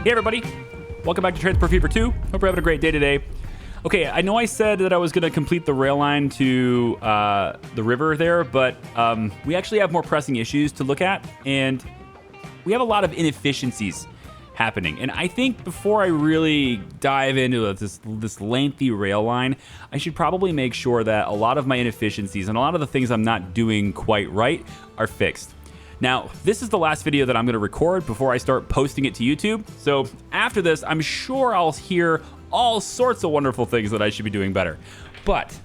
Hey everybody, welcome back to Transport Fever 2. Hope you're having a great day today. Okay, I know I said that I was going to complete the rail line to the river there, but we actually have more pressing issues to look at, and we have a lot of inefficiencies happening. And I think before I really dive into this lengthy rail line, I should probably make sure that a lot of my inefficiencies and a lot of the things I'm not doing quite right are fixed. Now, this is the last video that I'm going to record before I start posting it to YouTube. So after this, I'm sure I'll hear all sorts of wonderful things that I should be doing better. But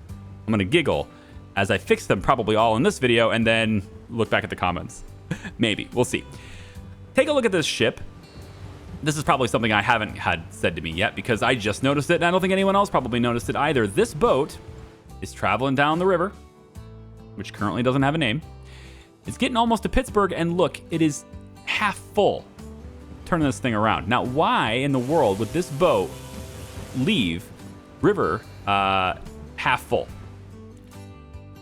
I'm going to giggle as I fix them probably all in this video and then look back at the comments. Maybe. We'll see. Take a look at this ship. This is probably something I haven't had said to me yet because I just noticed it, and I don't think anyone else probably noticed it either. This boat is traveling down the river, which currently doesn't have a name. It's getting almost to Pittsburgh, and look, it is half full. Turning this thing around. Now, why in the world would this boat leave river half full?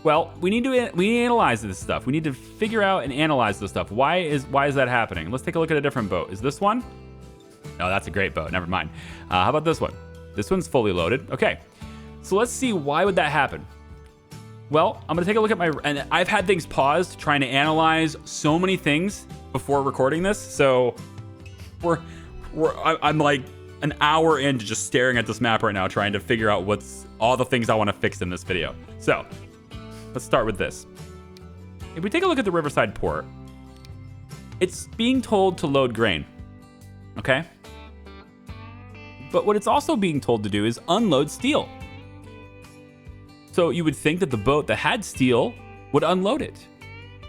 Well, we need to analyze this stuff. We need to figure out and analyze this stuff. Why is that happening? Let's take a look at a different boat. Is this one? No, that's a great boat. Never mind. How about this one? This one's fully loaded. Okay, so let's see, why would that happen? Well, I'm gonna take a look at and I've had things paused trying to analyze so many things before recording this. So I'm like an hour into just staring at this map right now, trying to figure out what's all the things I want to fix in this video. So let's start with this. If we take a look at the Riverside Port, it's being told to load grain, okay? But what it's also being told to do is unload steel. So you would think that the boat that had steel would unload it.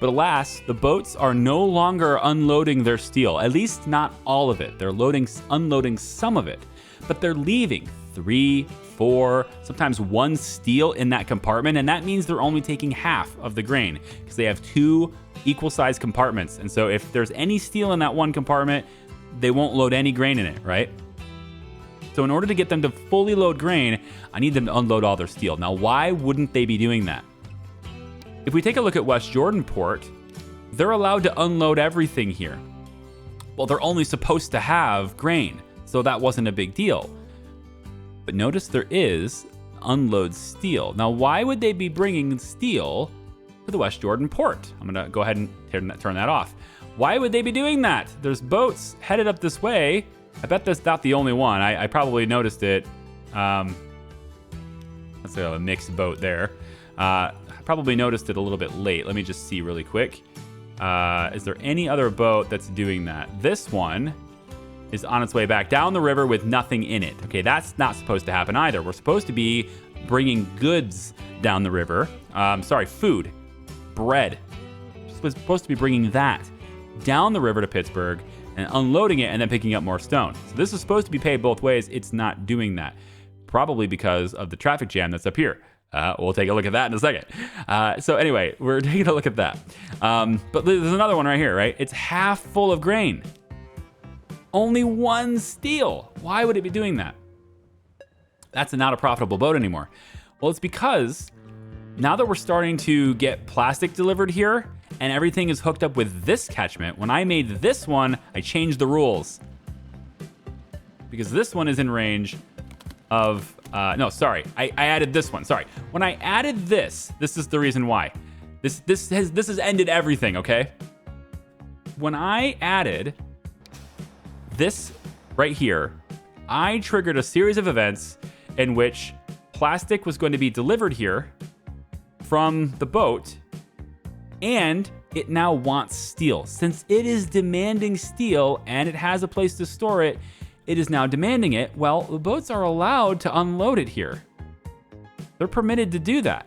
But alas, the boats are no longer unloading their steel, at least not all of it. They're unloading some of it, but they're leaving 3, 4, sometimes 1 steel in that compartment, and that means they're only taking half of the grain because they have 2 equal-sized compartments. And so if there's any steel in that one compartment, they won't load any grain in it, right? So in order to get them to fully load grain, I need them to unload all their steel. Now, why wouldn't they be doing that? If we take a look at West Jordan Port, they're allowed to unload everything here. Well, they're only supposed to have grain, so that wasn't a big deal. But notice there is unload steel. Now, why would they be bringing steel to the West Jordan Port? I'm gonna go ahead and turn that off. Why would they be doing that? There's boats headed up this way. I bet that's not the only one. I probably noticed it. Let's say a mixed boat there. I probably noticed it a little bit late. Let me just see really quick. Is there any other boat that's doing that? This one is on its way back down the river with nothing in it. Okay, that's not supposed to happen either. We're supposed to be bringing goods down the river. Food, bread. We're supposed to be bringing that down the river to Pittsburgh and unloading it and then picking up more stone. So this is supposed to be paid both ways. It's not doing that. Probably because of the traffic jam that's up here. We'll take a look at that in a second. So anyway, we're taking a look at that. But there's another one right here, right? It's half full of grain. Only 1 steel. Why would it be doing that? That's not a profitable boat anymore. Well, it's because now that we're starting to get plastic delivered here and everything is hooked up with this catchment, when I made this one, I changed the rules. Because this one is in range of, I added this one, sorry. When I added this is the reason why. This has ended everything, okay? When I added this right here, I triggered a series of events in which plastic was going to be delivered here from the boat, and it now wants steel. Since it is demanding steel and it has a place to store it, it is now demanding it. Well, the boats are allowed to unload it here. They're permitted to do that.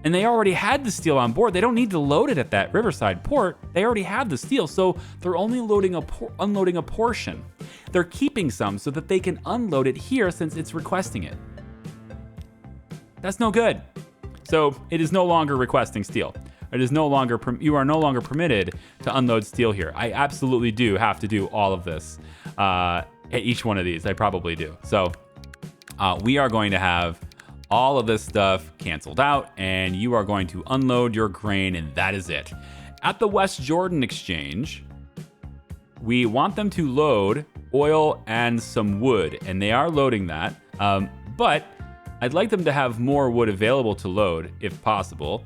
And they already had the steel on board. They don't need to load it at that Riverside Port. They already have the steel, so they're only unloading a portion. They're keeping some so that they can unload it here since it's requesting it. That's no good. So it is no longer requesting steel. It is no longer, you are no longer permitted to unload steel here. I absolutely do have to do all of this at each one of these. I probably do. So we are going to have all of this stuff canceled out, and you are going to unload your grain, and that is it. At the West Jordan Exchange, we want them to load oil and some wood, and they are loading that. But I'd like them to have more wood available to load if possible.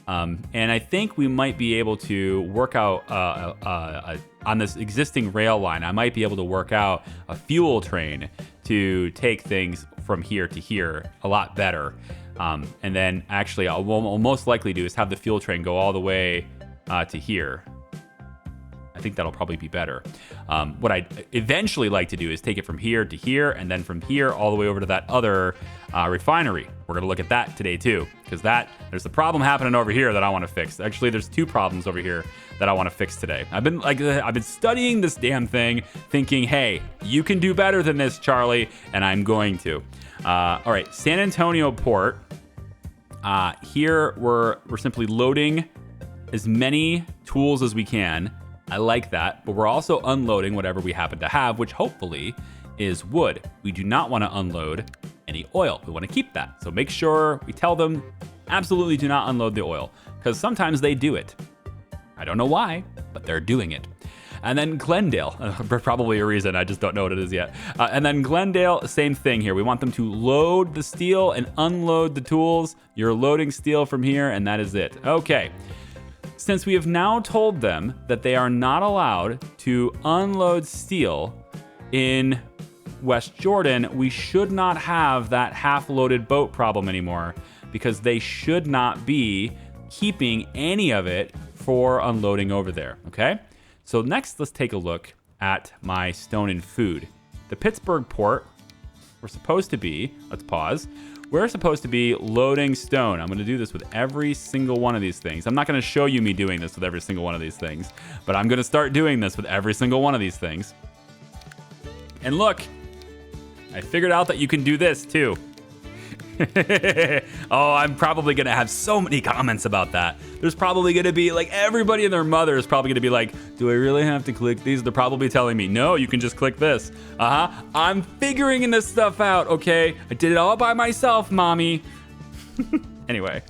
And I think we might be able to work out on this existing rail line. I might be able to work out a fuel train to take things from here to here a lot better. And then actually, what I'll most likely do is have the fuel train go all the way to here. I think that'll probably be better. What I'd eventually like to do is take it from here to here, and then from here all the way over to that other refinery. We're going to look at that today too, because there's a problem happening over here that I want to fix. Actually, there's two problems over here that I want to fix today. I've been studying this damn thing, thinking, hey, you can do better than this, Charlie, and I'm going to. All right, San Antonio Port. Here we're simply loading as many tools as we can. I like that, but we're also unloading whatever we happen to have, which hopefully is wood. We do not want to unload any oil. We want to keep that. So make sure we tell them absolutely do not unload the oil, because sometimes they do it. I don't know why, but they're doing it. And then Glendale, probably a reason, I just don't know what it is yet. And then Glendale, same thing here. We want them to load the steel and unload the tools. You're loading steel from here, and that is it. Okay. Since we have now told them that they are not allowed to unload steel in West Jordan, we should not have that half-loaded boat problem anymore, because they should not be keeping any of it for unloading over there, okay? So next, let's take a look at my stone and food. The Pittsburgh port, we're supposed to be, let's pause, we're supposed to be loading stone. I'm going to do this with every single one of these things. I'm not going to show you me doing this with every single one of these things, but I'm going to start doing this with every single one of these things. And look, I figured out that you can do this too. Oh, I'm probably going to have so many comments about that. There's probably going to be like everybody and their mother is probably going to be like, do I really have to click these? They're probably telling me, no, you can just click this. I'm figuring this stuff out, okay? I did it all by myself, mommy. Anyway,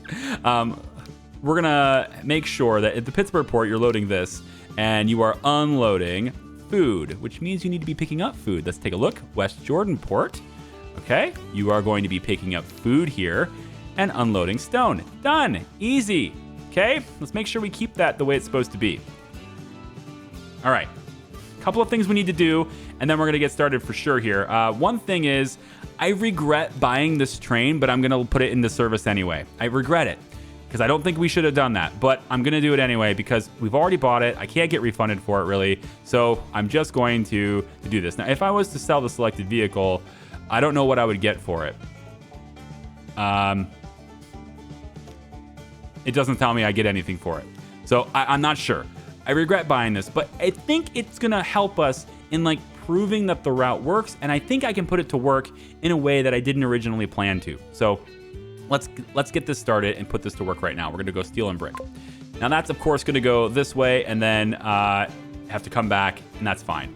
we're going to make sure that at the Pittsburgh port, you're loading this and you are unloading food, which means you need to be picking up food. Let's take a look. West Jordan port. Okay, you are going to be picking up food here and unloading stone. Done, easy. Okay, let's make sure we keep that the way it's supposed to be. All right, a couple of things we need to do, and then we're gonna get started for sure here. One thing is, I regret buying this train, but I'm gonna put it into service anyway. I regret it, because I don't think we should have done that, but I'm gonna do it anyway because we've already bought it. I can't get refunded for it really, so I'm just going to do this. Now, if I was to sell the selected vehicle, I don't know what I would get for it. It doesn't tell me I get anything for it. So I'm not sure. I regret buying this, but I think it's gonna help us in like proving that the route works, and I think I can put it to work in a way that I didn't originally plan to. So let's get this started and put this to work right now. We're gonna go steel and brick. Now that's of course gonna go this way and then have to come back, and that's fine.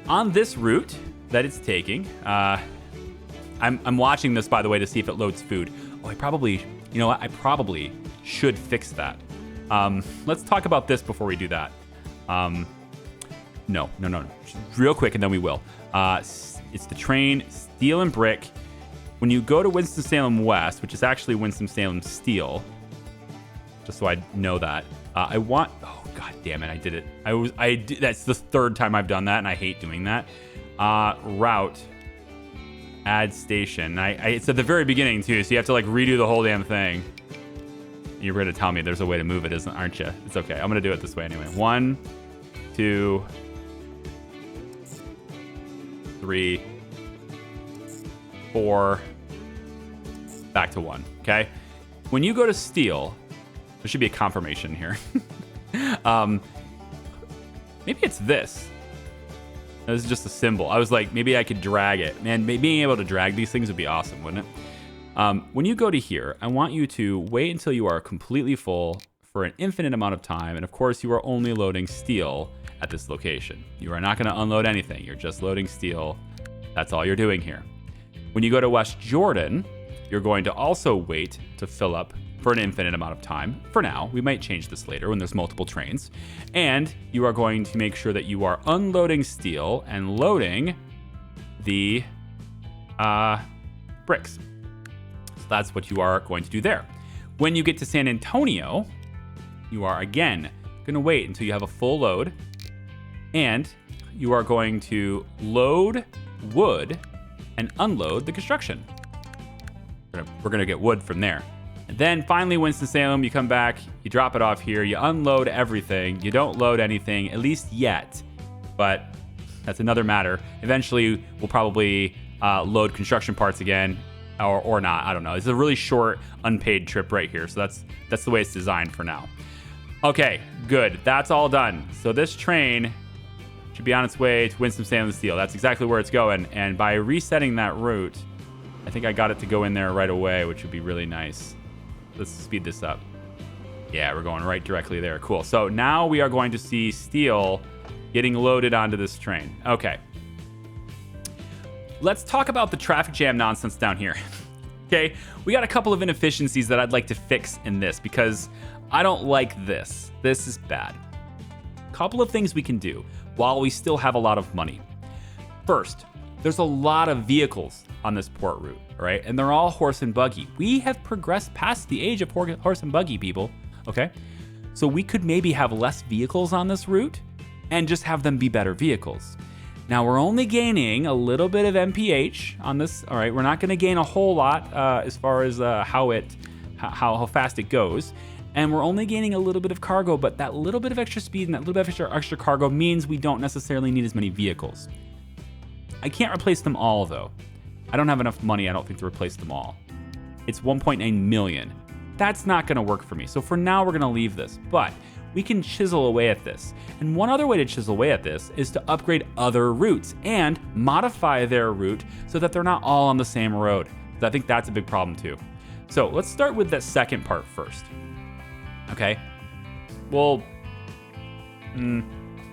On this route that it's taking, I'm watching this, by the way, to see if it loads food. Oh, you know what? I probably should fix that. Let's talk about this before we do that. No. Real quick, and then we will. It's the train, steel and brick. When you go to Winston-Salem West, which is actually Winston-Salem Steel, just so I know that, oh, God damn it, I did it. That's the third time I've done that, and I hate doing that. Route, add station. It's at the very beginning too, so you have to like redo the whole damn thing. You're going to tell me there's a way to move it, aren't you? It's okay. I'm going to do it this way anyway. 1, 2, 3, 4, back to 1. Okay. When you go to steel, there should be a confirmation here. Maybe it's this. This is just a symbol. I was like, maybe I could drag it. Man, being able to drag these things would be awesome, wouldn't it? When you go to here, I want you to wait until you are completely full for an infinite amount of time. And of course, you are only loading steel at this location. You are not going to unload anything. You're just loading steel. That's all you're doing here. When you go to West Jordan, you're going to also wait to fill up for an infinite amount of time. For now, we might change this later when there's multiple trains. And you are going to make sure that you are unloading steel and loading the bricks. So that's what you are going to do there. When you get to San Antonio, you are again going to wait until you have a full load, and you are going to load wood and unload the construction. We're going to get wood from there. And then finally, Winston-Salem, you come back, you drop it off here, you unload everything. You don't load anything, at least yet, but that's another matter. Eventually, we'll probably load construction parts again, or not. I don't know. It's a really short, unpaid trip right here, so that's the way it's designed for now. Okay, good. That's all done. So this train should be on its way to Winston-Salem Steel. That's exactly where it's going, and by resetting that route, I think I got it to go in there right away, which would be really nice. Let's speed this up. Yeah, we're going right directly there. Cool. So now we are going to see steel getting loaded onto this train. Okay. Let's talk about the traffic jam nonsense down here. Okay, we got a couple of inefficiencies that I'd like to fix in this because I don't like this. This is bad. Couple of things we can do while we still have a lot of money. First, there's a lot of vehicles on this port route, right? And they're all horse and buggy. We have progressed past the age of horse and buggy, people, okay? So we could maybe have less vehicles on this route and just have them be better vehicles. Now, we're only gaining a little bit of MPH on this, all right? We're not gonna gain a whole lot as far as how fast it goes. And we're only gaining a little bit of cargo, but that little bit of extra speed and that little bit of extra cargo means we don't necessarily need as many vehicles. I can't replace them all, though. I don't have enough money, I don't think, to replace them all. It's 1.9 million. That's not going to work for me. So for now, we're going to leave this. But we can chisel away at this. And one other way to chisel away at this is to upgrade other routes and modify their route so that they're not all on the same road. I think that's a big problem, too. So let's start with that second part first. Okay? Well,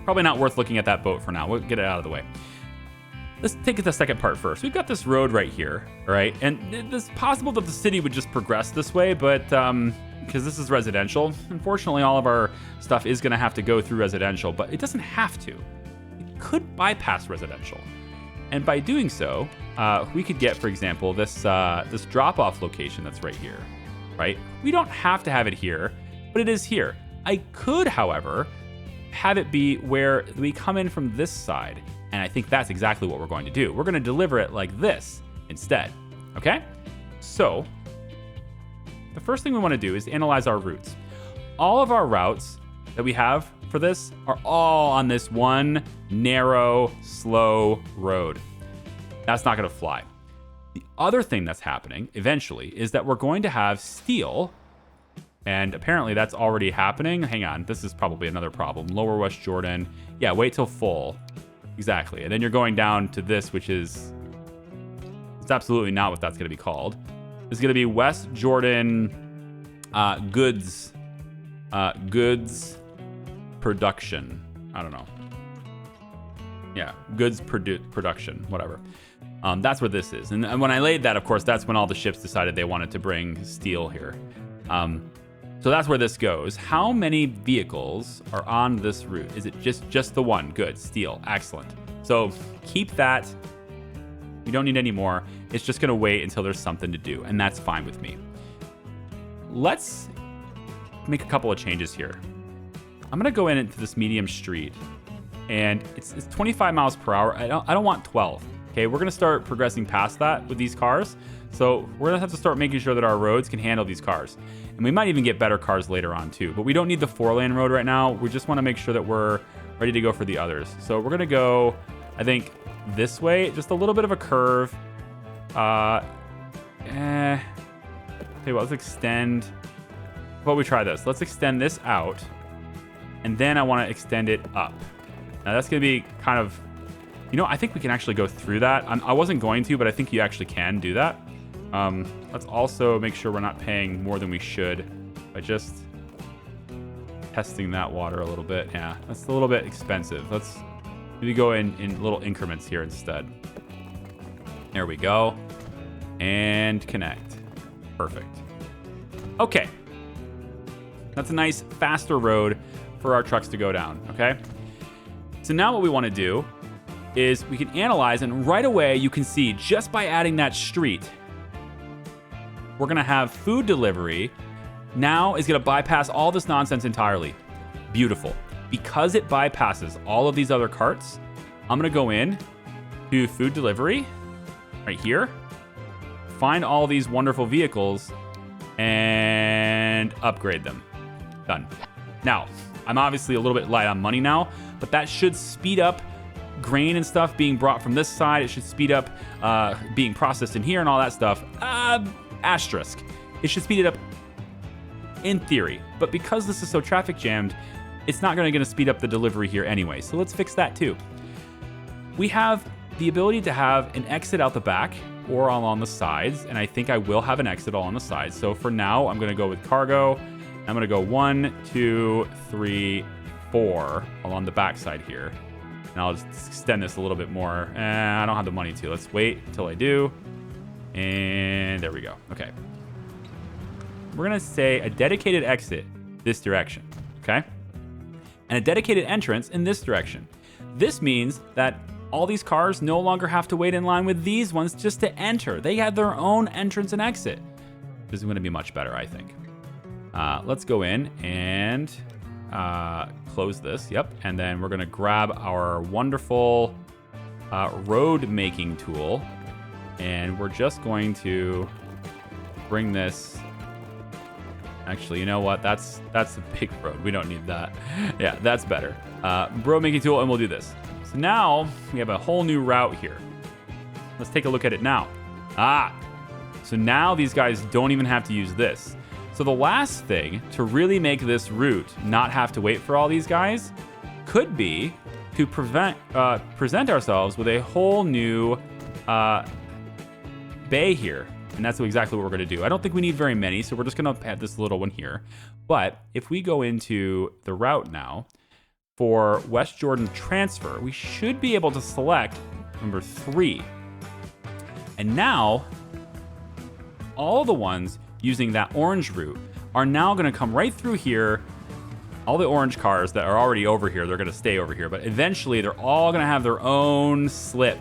probably not worth looking at that boat for now. We'll get it out of the way. Let's take the second part first. We've got this road right here, right? And it's possible that the city would just progress this way, but because this is residential, unfortunately, all of our stuff is going to have to go through residential, but it doesn't have to. It could bypass residential. And by doing so, we could get, for example, this drop-off location that's right here, right? We don't have to have it here, but it is here. I could, however, have it be where we come in from this side. And I think that's exactly what we're going to do. We're going to deliver it like this instead, okay? So the first thing we want to do is analyze our routes. All of our routes that we have for this are all on this one narrow, slow road. That's not going to fly. The other thing that's happening eventually is that we're going to have steel, and apparently that's already happening. Hang on, this is probably another problem. Lower West Jordan. Yeah, wait till full. Exactly. And then you're going down to this, which is, it's absolutely not what that's going to be called. It's going to be West Jordan goods production. I don't know. Yeah, goods production, whatever. That's what this is. And when I laid that, of course, that's when all the ships decided they wanted to bring steel here. So that's where this goes. How many vehicles are on this route? Is it just the one? Good, steel, excellent. So keep that. We don't need any more. It's just gonna wait until there's something to do, and that's fine with me. Let's make a couple of changes here. I'm gonna go into this medium street, and it's 25 miles per hour. I don't want 12. Okay, we're gonna start progressing past that with these cars. So we're gonna have to start making sure that our roads can handle these cars. And we might even get better cars later on too, but we don't need the 4-lane road right now. We just wanna make sure that we're ready to go for the others. So we're gonna go, I think, this way, just a little bit of a curve. Tell you what, let's extend, how about we try this? Let's extend this out, and then I wanna extend it up. Now that's gonna be kind of, I think we can actually go through that. I wasn't going to, but I think you actually can do that. Let's also make sure we're not paying more than we should by just testing that water a little bit. Yeah, that's a little bit expensive. Let's maybe go in little increments here instead. There we go. And connect. Perfect. Okay, That's a nice, faster road for our trucks to go down, okay? So now what we want to do is we can analyze, and right away you can see just by adding that street, we're going to have food delivery now is going to bypass all this nonsense entirely. Beautiful. Because it bypasses all of these other carts, I'm going to go in to food delivery right here, find all these wonderful vehicles, and upgrade them. Done. Now, I'm obviously a little bit light on money now, but that should speed up grain and stuff being brought from this side. It should speed up being processed in here and all that stuff. Asterisk. It should speed it up in theory, but because this is so traffic jammed, it's not going to speed up the delivery here anyway. So let's fix that too. We have the ability to have an exit out the back or along the sides, and I think I will have an exit all on the sides. So for now, I'm going to go with cargo. I'm going to go 1, 2, 3, 4 along the back side here. And I'll just extend this a little bit more. I don't have the money to. Let's wait until I do. And there we go. Okay. We're going to say a dedicated exit this direction, okay? And a dedicated entrance in this direction. This means that all these cars no longer have to wait in line with these ones just to enter. They have their own entrance and exit. This is going to be much better, I think. Let's go in and close this. Yep. And then we're going to grab our wonderful road making tool. And we're just going to bring this. Actually, you know what? That's a big road. We don't need that. Yeah, that's better. Road making tool, and we'll do this. So now we have a whole new route here. Let's take a look at it now. So now these guys don't even have to use this. So the last thing to really make this route not have to wait for all these guys could be to present ourselves with a whole new bay here. And that's exactly what we're going to do. I don't think we need very many, so we're just going to add this little one here. But if we go into the route now, for West Jordan transfer, we should be able to select number 3. And now, all the ones using that orange route are now going to come right through here. All the orange cars that are already over here, they're going to stay over here. But eventually, they're all going to have their own slip,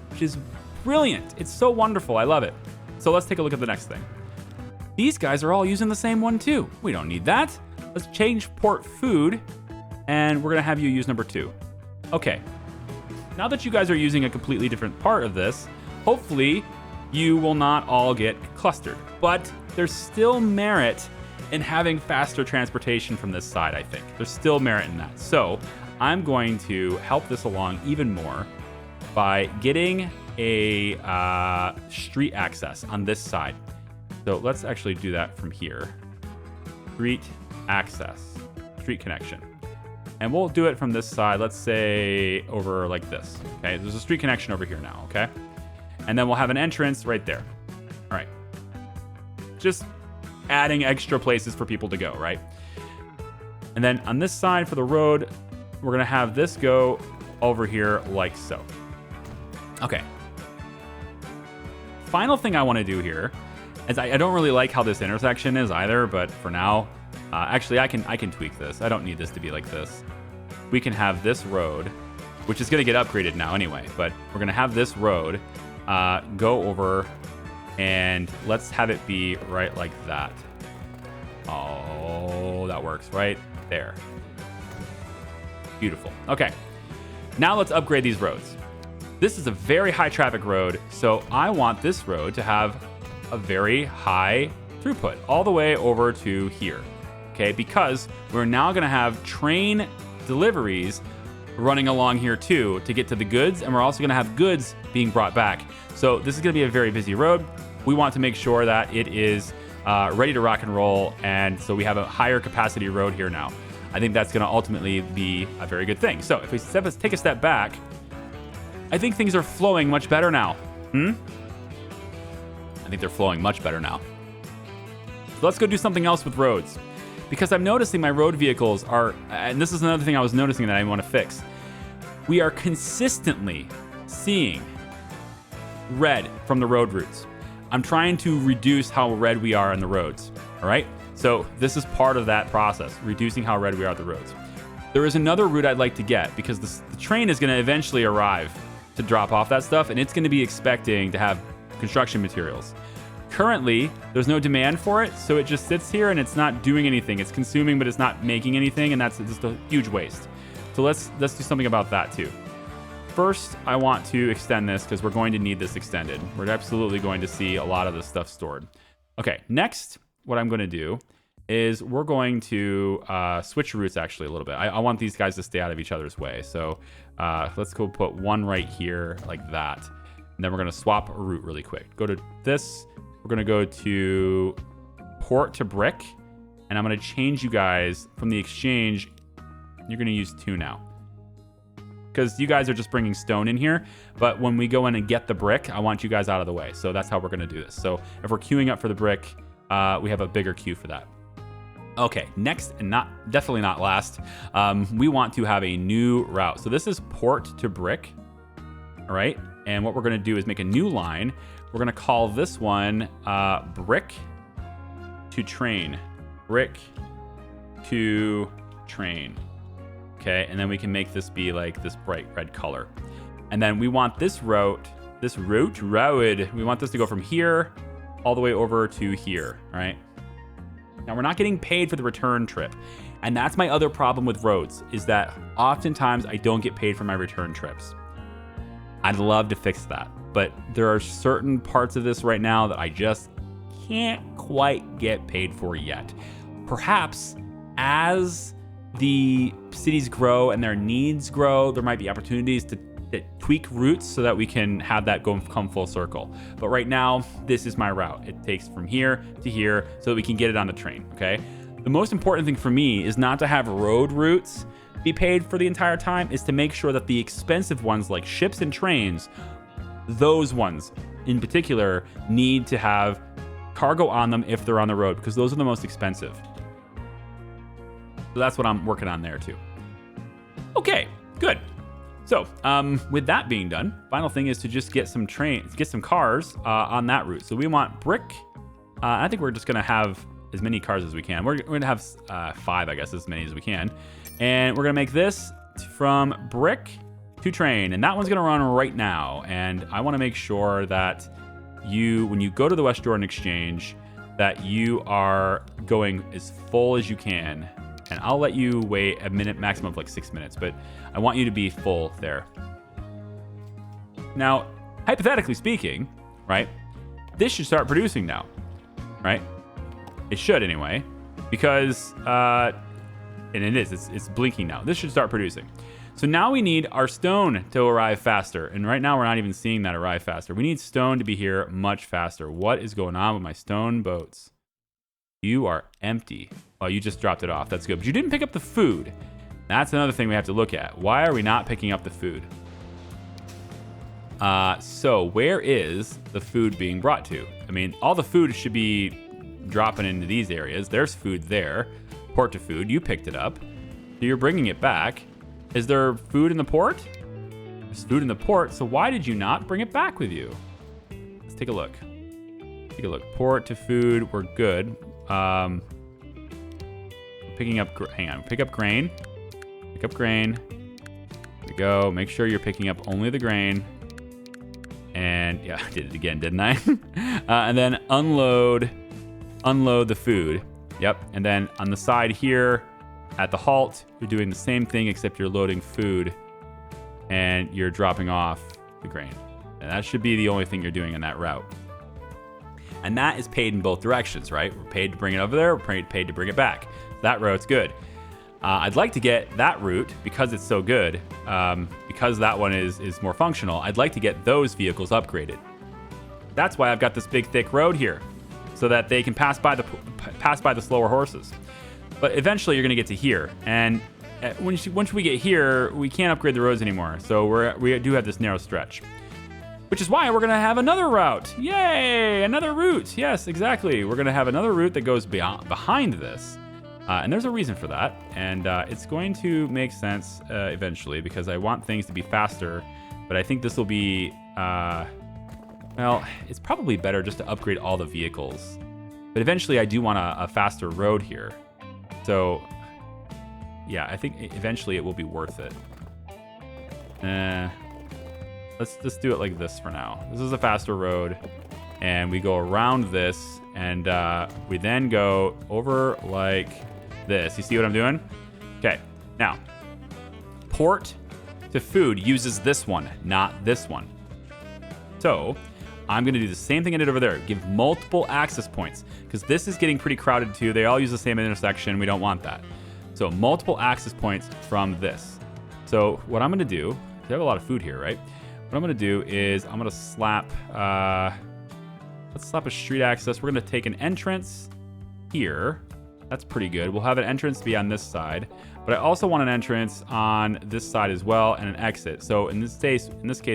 which is brilliant. It's so wonderful. I love it. So let's take a look at the next thing. These guys are all using the same one too. We don't need that. Let's change port food, and we're going to have you use number 2. Okay. Now that you guys are using a completely different part of this, hopefully you will not all get clustered. But there's still merit in having faster transportation from this side, I think. There's still merit in that. So I'm going to help this along even more by getting a street access on this side. So let's actually do that from here. Street access, street connection. And we'll do it from this side. Let's say over like this. Okay, there's a street connection over here now, okay? And then we'll have an entrance right there. All right. Just adding extra places for people to go, right? And then on this side for the road, we're gonna have this go over here like so. Okay. Final thing I want to do here is I don't really like how this intersection is either, but for now, actually I can tweak this. I don't need this to be like this. We can have this road, which is going to get upgraded now anyway, but we're going to have this road go over, and let's have it be right like that. Oh, that works right there. Beautiful. Okay. Now let's upgrade these roads. This is a very high traffic road, so I want this road to have a very high throughput all the way over to here, okay? Because we're now gonna have train deliveries running along here too to get to the goods, and we're also gonna have goods being brought back. So this is gonna be a very busy road. We want to make sure that it is ready to rock and roll, and so we have a higher capacity road here now. I think that's gonna ultimately be a very good thing. So if we take a step back, I think things are flowing much better now. I think they're flowing much better now. So let's go do something else with roads. Because I'm noticing my road vehicles are, and this is another thing I was noticing that I want to fix. We are consistently seeing red from the road routes. I'm trying to reduce how red we are on the roads, all right? So this is part of that process, reducing how red we are at the roads. There is another route I'd like to get because the train is going to eventually arrive to drop off that stuff, and it's going to be expecting to have construction materials. Currently, there's no demand for it, so it just sits here and it's not doing anything. It's consuming, but it's not making anything, and that's just a huge waste. So let's do something about that too. First, I want to extend this because we're going to need this extended. We're absolutely going to see a lot of this stuff stored. Okay, next, what I'm going to do is we're going to switch routes actually a little bit. I want these guys to stay out of each other's way. So let's go put one right here like that. And then we're going to swap a route really quick. Go to this. We're going to go to port to brick. And I'm going to change you guys from the exchange. You're going to use 2 now. Because you guys are just bringing stone in here. But when we go in and get the brick, I want you guys out of the way. So that's how we're going to do this. So if we're queuing up for the brick, we have a bigger queue for that. Okay, next and definitely not last, we want to have a new route. So this is port to brick, all right? And what we're gonna do is make a new line. We're gonna call this one brick to train. Brick to train, okay? And then we can make this be like this bright red color. And then we want this route, we want this to go from here all the way over to here, all right? Now, we're not getting paid for the return trip. And that's my other problem with roads, is that oftentimes I don't get paid for my return trips. I'd love to fix that, but there are certain parts of this right now that I just can't quite get paid for yet. Perhaps as the cities grow and their needs grow, there might be opportunities to tweak routes so that we can have that come full circle. But right now, this is my route. It takes from here to here so that we can get it on the train, okay? The most important thing for me is not to have road routes be paid for the entire time, is to make sure that the expensive ones like ships and trains, those ones in particular need to have cargo on them if they're on the road, because those are the most expensive. So that's what I'm working on there too. Okay, good. So, with that being done, final thing is to just get some cars on that route. So we want brick. I think we're just gonna have as many cars as we can. We're gonna have 5, I guess, as many as we can. And we're gonna make this from brick to train. And that one's gonna run right now. And I wanna make sure that when you go to the West Jordan Exchange, that you are going as full as you can. And I'll let you wait a minute, maximum of like 6 minutes, but I want you to be full there. Now, hypothetically speaking, right, this should start producing now, right? It should anyway, because, and it is, it's blinking now. This should start producing. So now we need our stone to arrive faster. And right now we're not even seeing that arrive faster. We need stone to be here much faster. What is going on with my stone boats? You are empty. Oh, you just dropped it off. That's good. But you didn't pick up the food. That's another thing we have to look at. Why are we not picking up the food? So where is the food being brought to? I mean, all the food should be dropping into these areas. There's food there. Port to food. You picked it up. So you're bringing it back. Is there food in the port? There's food in the port. So why did you not bring it back with you? Let's take a look. Take a look. Port to food. We're good. Picking up, hang on, pick up grain. Pick up grain. There we go. Make sure you're picking up only the grain. And yeah, I did it again, didn't I? And then unload the food. Yep. And then on the side here at the halt, you're doing the same thing, except you're loading food and you're dropping off the grain. And that should be the only thing you're doing in that route. And that is paid in both directions, right? We're paid to bring it over there. We're paid to bring it back. That route's good. I'd like to get that route, because it's so good, because that one is more functional, I'd like to get those vehicles upgraded. That's why I've got this big, thick road here, so that they can pass by the slower horses. But eventually you're going to get to here. And once we get here, we can't upgrade the roads anymore. So we do have this narrow stretch. Which is why we're going to have another route. Yay! Another route. Yes, exactly. We're going to have another route that goes behind this. And there's a reason for that. And it's going to make sense eventually, because I want things to be faster. But I think this will be... well, it's probably better just to upgrade all the vehicles. But eventually I do want a faster road here. So yeah, I think eventually it will be worth it. Let's just do it like this for now. This is a faster road. And we go around this, and we then go over like this. You see what I'm doing? Okay, now, port to food uses this one, not this one. So I'm gonna do the same thing I did over there. Give multiple access points, because this is getting pretty crowded too. They all use the same intersection. We don't want that. So multiple access points from this. So what I'm gonna do, we have a lot of food here, right? What I'm gonna do is I'm gonna slap, let's slap a street access. We're gonna take an entrance here. That's pretty good. We'll have an entrance be on this side, but I also want an entrance on this side as well and an exit. So in this case,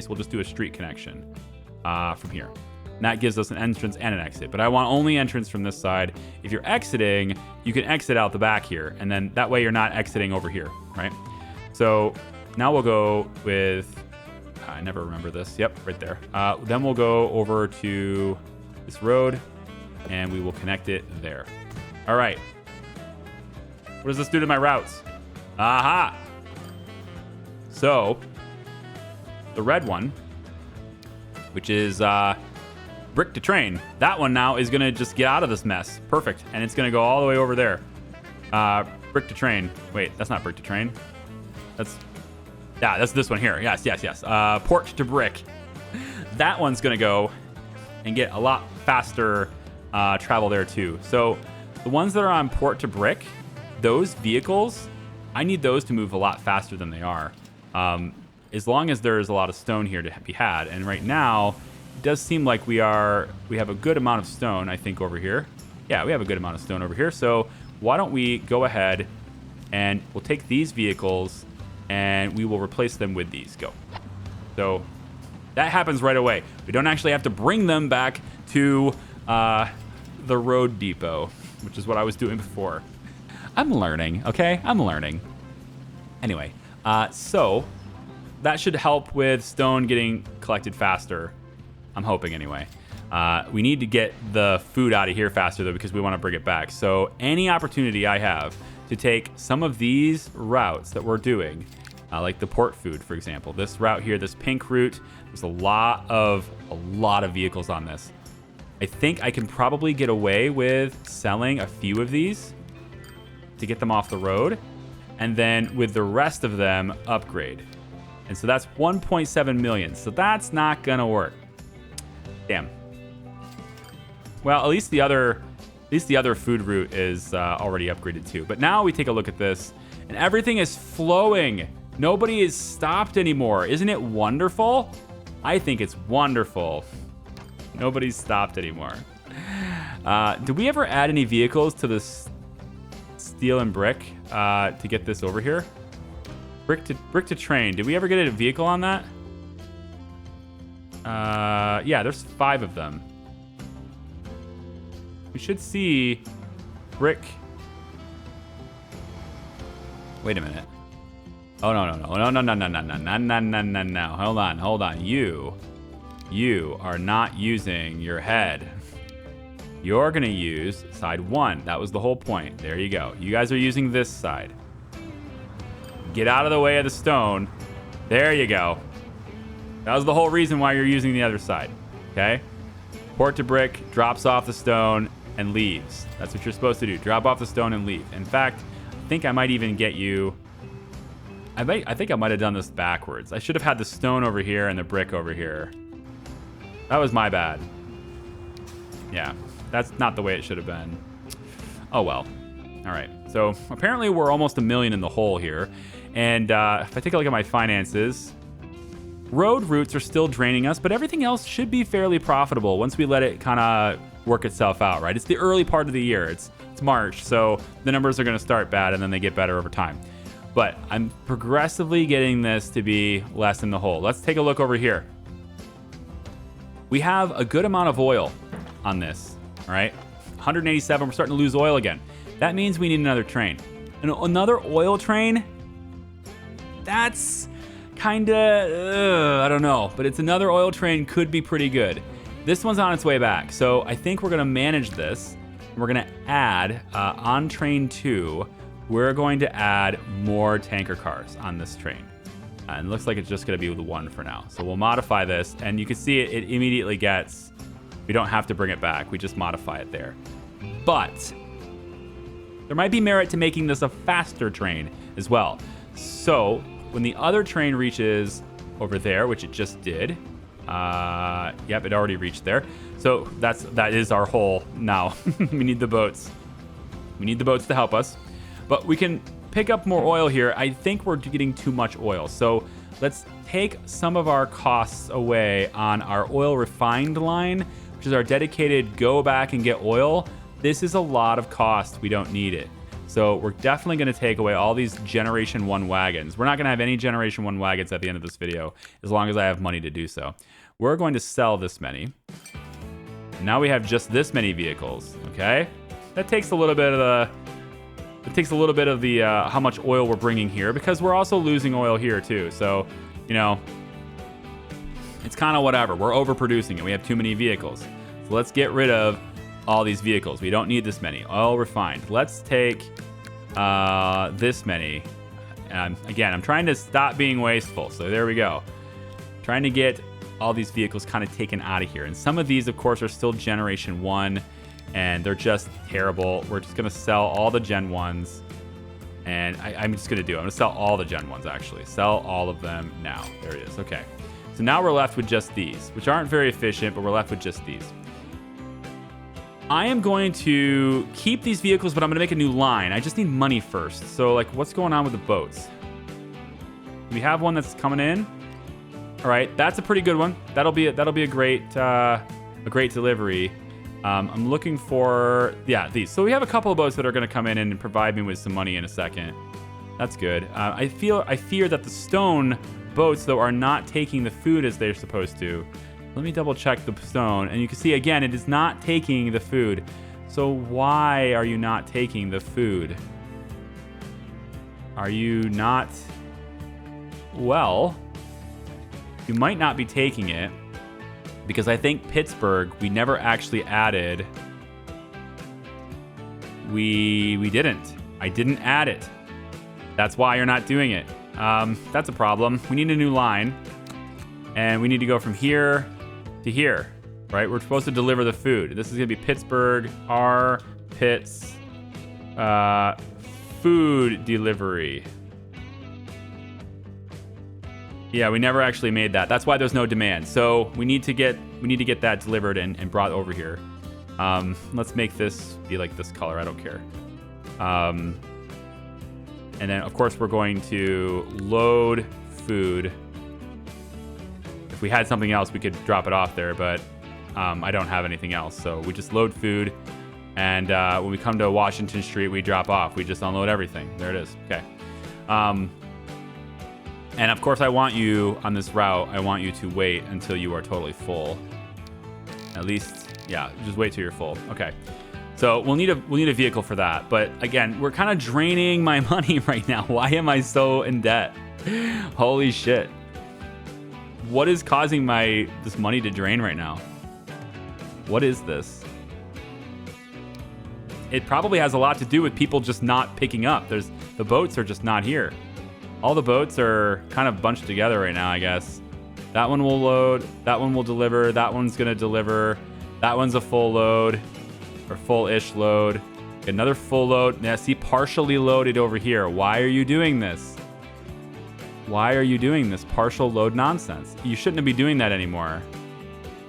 we'll just do a street connection from here. And that gives us an entrance and an exit, but I want only entrance from this side. If you're exiting, you can exit out the back here, and then that way you're not exiting over here, right? So now we'll go with, I never remember this. Yep, right there. Then we'll go over to this road, and we will connect it there. All right. What does this do to my routes? Aha! So, the red one, which is brick to train, that one now is going to just get out of this mess. Perfect. And it's going to go all the way over there. Brick to train. Wait, that's not brick to train. That's this one here. Yes. Port to brick. That one's going to go and get a lot faster travel there too. So the ones that are on port to brick, those vehicles, I need those to move a lot faster than they are. As long as there's a lot of stone here to be had. And right now, it does seem like we have a good amount of stone, I think, over here. Yeah, we have a good amount of stone over here. So why don't we go ahead and we'll take these vehicles and we will replace them with these. Go. So that happens right away. We don't actually have to bring them back to the road depot, which is what I was doing before. I'm learning, okay? I'm learning. Anyway, so that should help with stone getting collected faster. I'm hoping anyway. We need to get the food out of here faster though, because we want to bring it back. So any opportunity I have to take some of these routes that we're doing, like the port food, for example, this route here, this pink route, there's a lot of vehicles on this. I think I can probably get away with selling a few of these to get them off the road, and then with the rest of them upgrade. And so that's 1.7 million. So that's not gonna work. Damn. Well, at least the other food route is already upgraded too. But now we take a look at this, and everything is flowing. Nobody is stopped anymore. Isn't it wonderful? I think it's wonderful. Nobody's stopped anymore. Did we ever add any vehicles to this steel and brick to get this over here? Brick to train. Did we ever get a vehicle on that? Yeah, there's 5 of them. We should see brick. Wait a minute. Oh no. Hold on. You are not using your head. You're gonna use side 1. That was the whole point. There you go. You guys are using this side. Get out of the way of the stone. There you go. That was the whole reason why you're using the other side. Okay? Port to brick, drops off the stone, and leaves. That's what you're supposed to do. Drop off the stone and leave. In fact, I think I might even get you... I think I might have done this backwards. I should have had the stone over here and the brick over here. That was my bad. Yeah, that's not the way it should have been. Oh well. All right. So apparently we're almost 1 million in the hole here. And if I take a look at my finances, road routes are still draining us, but everything else should be fairly profitable once we let it kind of work itself out, right? It's the early part of the year. It's March, so the numbers are going to start bad and then they get better over time. But I'm progressively getting this to be less in the hole. Let's take a look over here. We have a good amount of oil on this, all right? 187, we're starting to lose oil again. That means we need another train. And another oil train? That's kind of, I don't know, but it's another oil train could be pretty good. This one's on its way back, so I think we're gonna manage this We're going to add, on train 2, we're going to add more tanker cars on this train. And it looks like it's just going to be the 1 for now. So we'll modify this, and you can see it immediately gets, we don't have to bring it back. We just modify it there. But there might be merit to making this a faster train as well. So when the other train reaches over there, which it just did, yep, it already reached there. So that is our hole now. We need the boats. We need the boats to help us. But we can pick up more oil here. I think we're getting too much oil. So let's take some of our costs away on our oil refined line, which is our dedicated go back and get oil. This is a lot of cost. We don't need it. So we're definitely going to take away all these Generation 1 wagons. We're not going to have any Generation 1 wagons at the end of this video, as long as I have money to do so. We're going to sell this many. Now we have just this many vehicles, okay? That takes a little bit of the, how much oil we're bringing here, because we're also losing oil here too. So, you know, it's kind of whatever. We're overproducing it. We have too many vehicles. So let's get rid of all these vehicles. We don't need this many. Oil refined. Let's take this many. Again, I'm trying to stop being wasteful. So there we go. Trying to get all these vehicles kind of taken out of here. And some of these, of course, are still Generation 1, and they're just terrible. We're just going to sell all the Gen 1s. And I'm just going to do it. I'm going to sell all the Gen 1s, actually. Sell all of them now. There it is. Okay. So now we're left with just these, which aren't very efficient, but we're left with just these. I am going to keep these vehicles, but I'm going to make a new line. I just need money first. So, like, what's going on with the boats? We have one that's coming in. All right, that's a pretty good one. That'll be a great delivery. I'm looking for these. So we have a couple of boats that are going to come in and provide me with some money in a second. That's good. I fear that the stone boats though are not taking the food as they're supposed to. Let me double check the stone, and you can see again it is not taking the food. So why are you not taking the food? Are you not? Well, you might not be taking it because I think Pittsburgh we never actually added. We didn't. I didn't add it. That's why you're not doing it. That's a problem. We need a new line, and we need to go from here to here, right? We're supposed to deliver the food. This is gonna be Pittsburgh, R Pitts, food delivery. Yeah, we never actually made that. That's why there's no demand. So we need to get that delivered and brought over here. Let's make this be like this color. I don't care. And then of course we're going to load food. If we had something else, we could drop it off there, but I don't have anything else. So we just load food, and when we come to Washington Street, we drop off. We just unload everything. There it is. Okay. And of course, I want you on this route. I want you to wait until you are totally full. At least, yeah, just wait till you're full. Okay. So we'll need a vehicle for that. But again, we're kind of draining my money right now. Why am I so in debt? Holy shit. What is causing this money to drain right now? What is this? It probably has a lot to do with people just not picking up. The boats are just not here. All the boats are kind of bunched together right now, I guess. That one will load. That one will deliver. That one's going to deliver. That one's a full load or full-ish load. Another full load. Now, see, partially loaded over here. Why are you doing this? Why are you doing this partial load nonsense? You shouldn't be doing that anymore.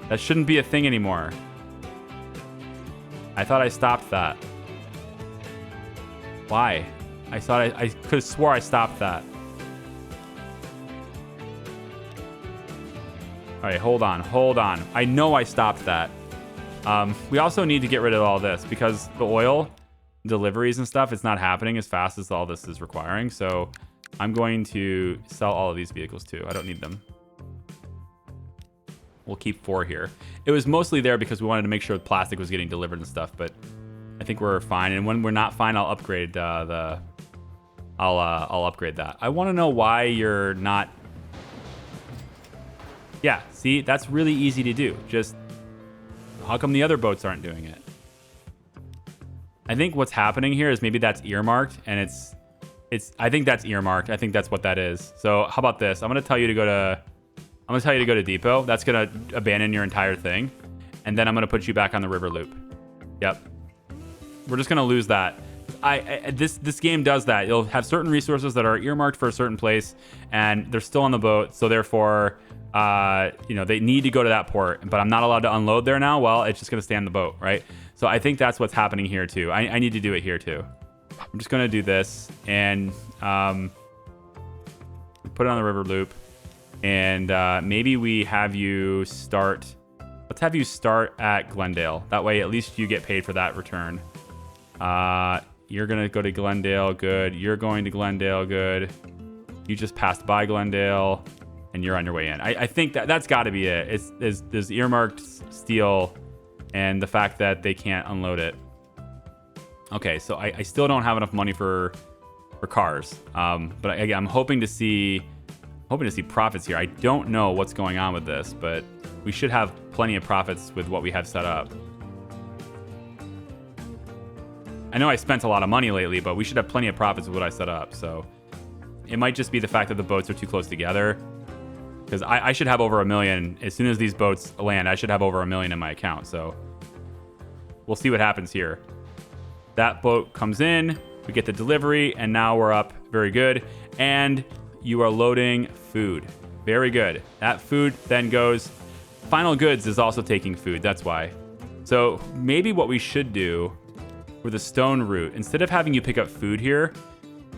That shouldn't be a thing anymore. I thought I stopped that. Why? I could have swore I stopped that. All right, hold on. I know I stopped that. We also need to get rid of all this because the oil deliveries and stuff, it's not happening as fast as all this is requiring. So I'm going to sell all of these vehicles too. I don't need them. We'll keep 4 here. It was mostly there because we wanted to make sure the plastic was getting delivered and stuff, but I think we're fine. And when we're not fine, I'll upgrade I'll upgrade that. I want to know why you're not. Yeah, see, that's really easy to do. Just how come the other boats aren't doing it? I think what's happening here is maybe that's earmarked, and I think that's earmarked. I think that's what that is. So how about this? I'm gonna tell you to go to depot. That's gonna abandon your entire thing, and then I'm gonna put you back on the river loop. Yep. We're just gonna lose that. This game does that. You'll have certain resources that are earmarked for a certain place, and they're still on the boat. So therefore, they need to go to that port. But I'm not allowed to unload there now. Well, it's just gonna stay on the boat, right? So I think that's what's happening here too. I need to do it here too. I'm just gonna do this and put it on the river loop, and maybe we have you start. Let's have you start at Glendale. That way, at least you get paid for that return. You're going to go to Glendale. Good. You're going to Glendale. Good. You just passed by Glendale, and you're on your way in. I think that's got to be it. There's earmarked steel and the fact that they can't unload it. Okay, so I still don't have enough money for cars. But again, I'm hoping to see profits here. I don't know what's going on with this, but we should have plenty of profits with what we have set up. I know I spent a lot of money lately, but we should have plenty of profits with what I set up. So it might just be the fact that the boats are too close together, because I should have over $1 million. As soon as these boats land, I should have over $1 million in my account. So we'll see what happens here. That boat comes in, we get the delivery, and now we're up. Very good. And you are loading food. Very good. That food then goes. Final Goods is also taking food. That's why. So maybe what we should do for the stone route, instead of having you pick up food here,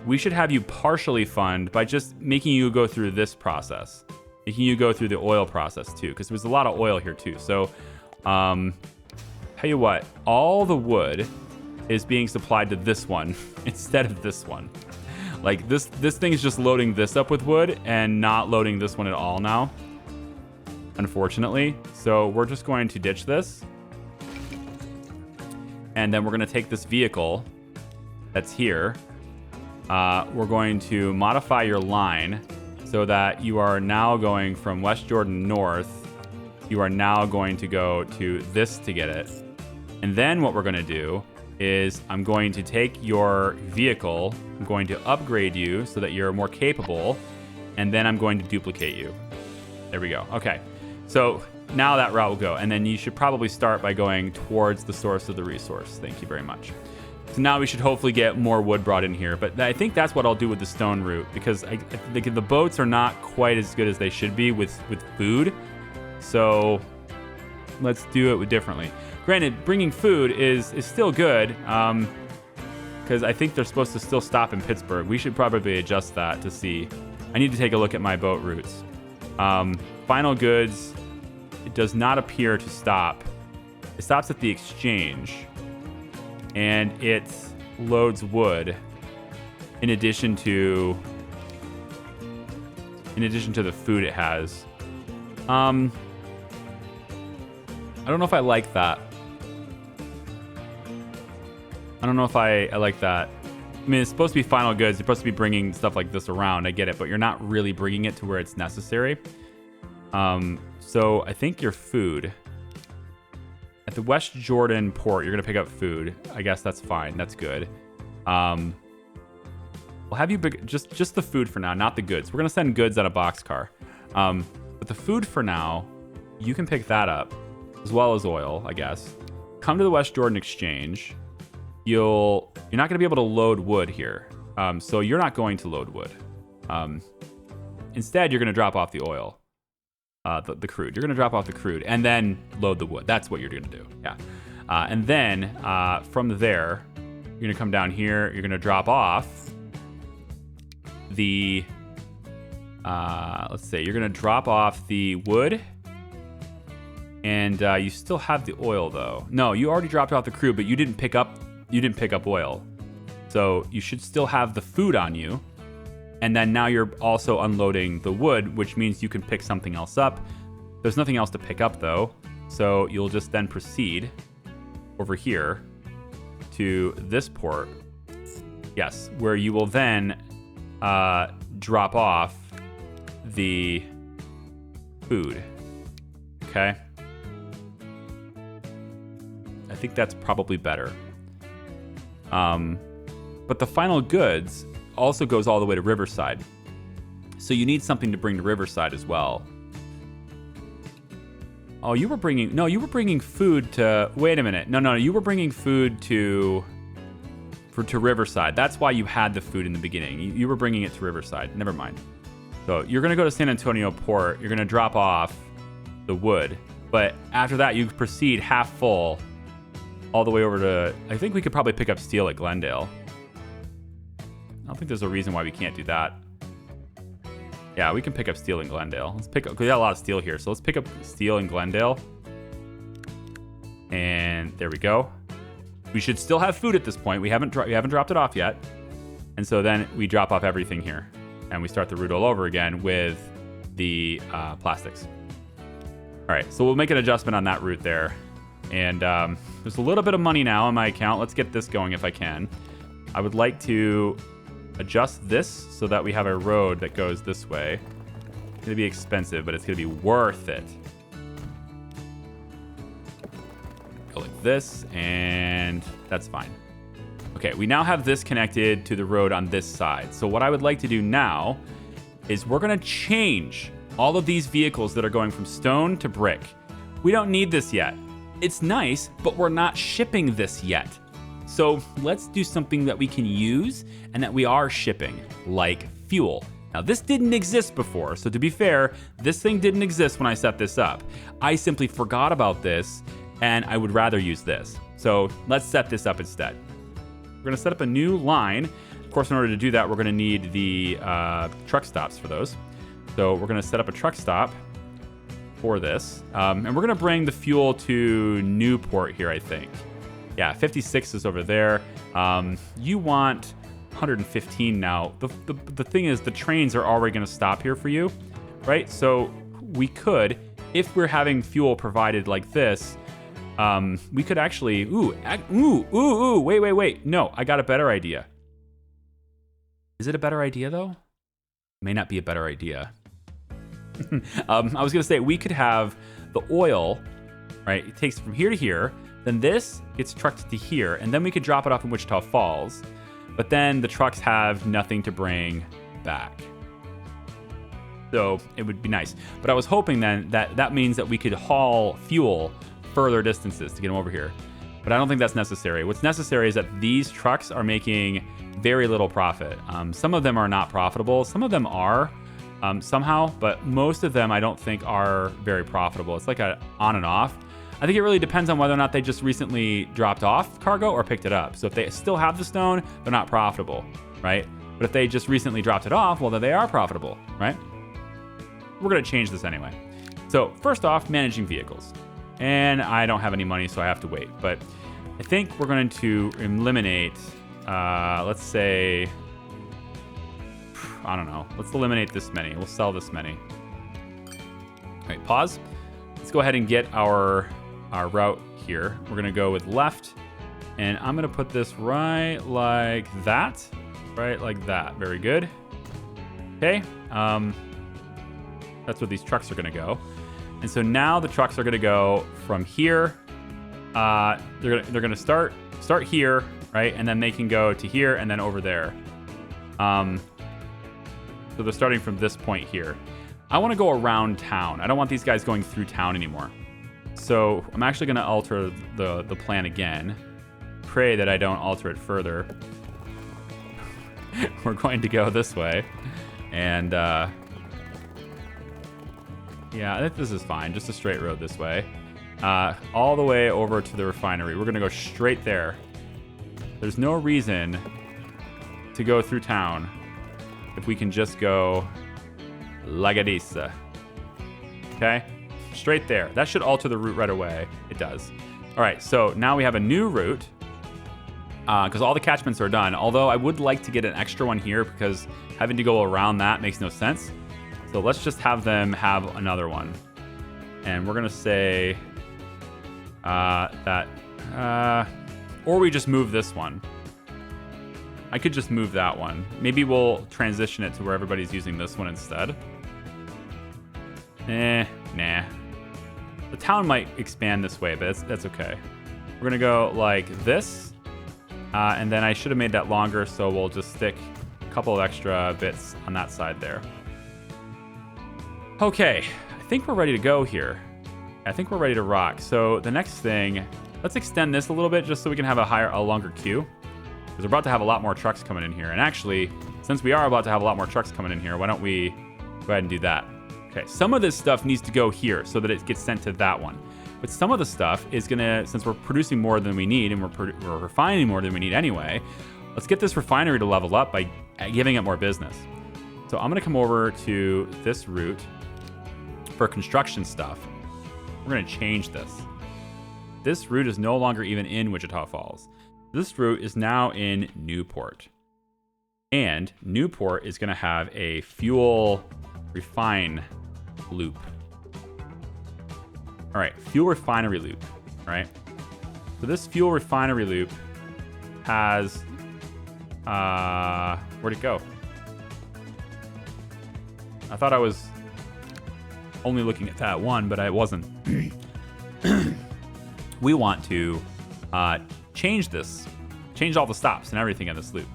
we should have you partially fund by just making you go through this process, making you go through the oil process too, because there's a lot of oil here too. So tell you what, all the wood is being supplied to this one instead of this one. Like this thing is just loading this up with wood and not loading this one at all now, unfortunately. So we're just going to ditch this. And then we're going to take this vehicle that's here. We're going to modify your line so that you are now going from West Jordan north. You are now going to go to this to get it. And then what we're going to do is I'm going to take your vehicle, I'm going to upgrade you so that you're more capable, and then I'm going to duplicate you. There we go. Okay. So now that route will go, and then you should probably start by going towards the source of the resource. Thank you very much. So now we should hopefully get more wood brought in here, but I think that's what I'll do with the stone route, because I think the boats are not quite as good as they should be with food. So let's do it differently. Granted, bringing food is still good, because I think they're supposed to still stop in Pittsburgh. We should probably adjust that to see. I need to take a look at my boat routes. Final Goods, it does not appear to stop. It stops at the exchange, and it loads wood in addition to the food it has. I don't know if I like that. I don't know if I like that. I mean, it's supposed to be Final Goods. You're supposed to be bringing stuff like this around. I get it, but you're not really bringing it to where it's necessary. So I think your food at the West Jordan port, you're going to pick up food. I guess that's fine. That's good. We'll have you just the food for now, not the goods. We're going to send goods on a boxcar. But the food for now, you can pick that up as well as oil, I guess. Come to the West Jordan Exchange. You're not going to be able to load wood here. So you're not going to load wood. Instead, you're going to drop off the oil. The crude. You're going to drop off the crude and then load the wood. That's what you're going to do. Yeah. And then from there, you're going to come down here. You're going to drop off the, let's say, you're going to drop off the wood. And you still have the oil, though. No, you already dropped off the crude, but you didn't pick up oil. So you should still have the food on you. And then now you're also unloading the wood, which means you can pick something else up. There's nothing else to pick up, though. So you'll just then proceed over here to this port. Yes, where you will then drop off the food. Okay. I think that's probably better. But the final goods also goes all the way to Riverside. So you need something to bring to Riverside as well. Oh, you were bringing food to, wait a minute. No, you were bringing food to Riverside. That's why you had the food in the beginning. You were bringing it to Riverside. Never mind. So you're going to go to San Antonio Port. You're going to drop off the wood. But after that, you proceed half full all the way over to, I think we could probably pick up steel at Glendale. I don't think there's a reason why we can't do that. Yeah, we can pick up steel in Glendale. Let's pick up, because we got a lot of steel here. So let's pick up steel in Glendale. And there we go. We should still have food at this point. We haven't dropped it off yet. And so then we drop off everything here. And we start the route all over again with the plastics. All right, so we'll make an adjustment on that route there. And there's a little bit of money now in my account. Let's get this going if I can. I would like to adjust this so that we have a road that goes this way. It's going to be expensive, but it's going to be worth it. Go like this, and that's fine. Okay, we now have this connected to the road on this side. So what I would like to do now is we're going to change all of these vehicles that are going from stone to brick. We don't need this yet. It's nice, but we're not shipping this yet. So let's do something that we can use and that we are shipping, like fuel. Now, this didn't exist before, so to be fair, this thing didn't exist when I set this up. I simply forgot about this, and I would rather use this. So let's set this up instead. We're going to set up a new line. Of course, in order to do that, we're going to need the truck stops for those. So we're going to set up a truck stop for this. And we're going to bring the fuel to Newport here, I think. Yeah, 56 is over there. You want 115 now. The thing is, the trains are already going to stop here for you, right? So we could, if we're having fuel provided like this, we could actually, wait. No, I got a better idea. Is it a better idea though? May not be a better idea. I was going to say we could have the oil, right? It takes from here to here. Then this gets trucked to here, and then we could drop it off in Wichita Falls. But then the trucks have nothing to bring back. So it would be nice. But I was hoping then that means that we could haul fuel further distances to get them over here. But I don't think that's necessary. What's necessary is that these trucks are making very little profit. Some of them are not profitable. Some of them are somehow, but most of them I don't think are very profitable. It's like a on and off. I think it really depends on whether or not they just recently dropped off cargo or picked it up. So if they still have the stone, they're not profitable, right? But if they just recently dropped it off, well, then they are profitable, right? We're going to change this anyway. So first off, managing vehicles. And I don't have any money, so I have to wait. But I think we're going to eliminate, let's say, I don't know. Let's eliminate this many. We'll sell this many. All right, pause. Let's go ahead and get our route here. We're going to go with left, and I'm going to put this right like that. Right like that. Very good. Okay. That's where these trucks are going to go. And so now the trucks are going to go from here. They're going to start here, right? And then they can go to here and then over there. So they're starting from this point here. I want to go around town. I don't want these guys going through town anymore. So I'm actually going to alter the plan again. Pray that I don't alter it further. We're going to go this way. And yeah, I think this is fine. Just a straight road this way. All the way over to the refinery. We're going to go straight there. There's no reason to go through town if we can just go Lagadisa. Okay? Straight there. That should alter the route right away. It does. All right, so now we have a new route because all the catchments are done. Although I would like to get an extra one here because having to go around that makes no sense. So let's just have them have another one. And we're going to say that... or we just move this one. I could just move that one. Maybe we'll transition it to where everybody's using this one instead. Nah. The town might expand this way, but that's okay. We're going to go like this. And then I should have made that longer, so we'll just stick a couple of extra bits on that side there. Okay, I think we're ready to go here. I think we're ready to rock. So the next thing, let's extend this a little bit just so we can have a longer queue. Because we're about to have a lot more trucks coming in here. And actually, since we are about to have a lot more trucks coming in here, why don't we go ahead and do that? Okay, some of this stuff needs to go here so that it gets sent to that one. But some of the stuff is gonna, since we're producing more than we need and we're refining more than we need anyway, let's get this refinery to level up by giving it more business. So I'm gonna come over to this route for construction stuff. We're gonna change this. This route is no longer even in Wichita Falls. This route is now in Newport. And Newport is gonna have a fuel refine loop. All right, fuel refinery loop, all right? So this fuel refinery loop has, where'd it go? I thought I was only looking at that one, but I wasn't. We want to change this, change all the stops and everything in this loop.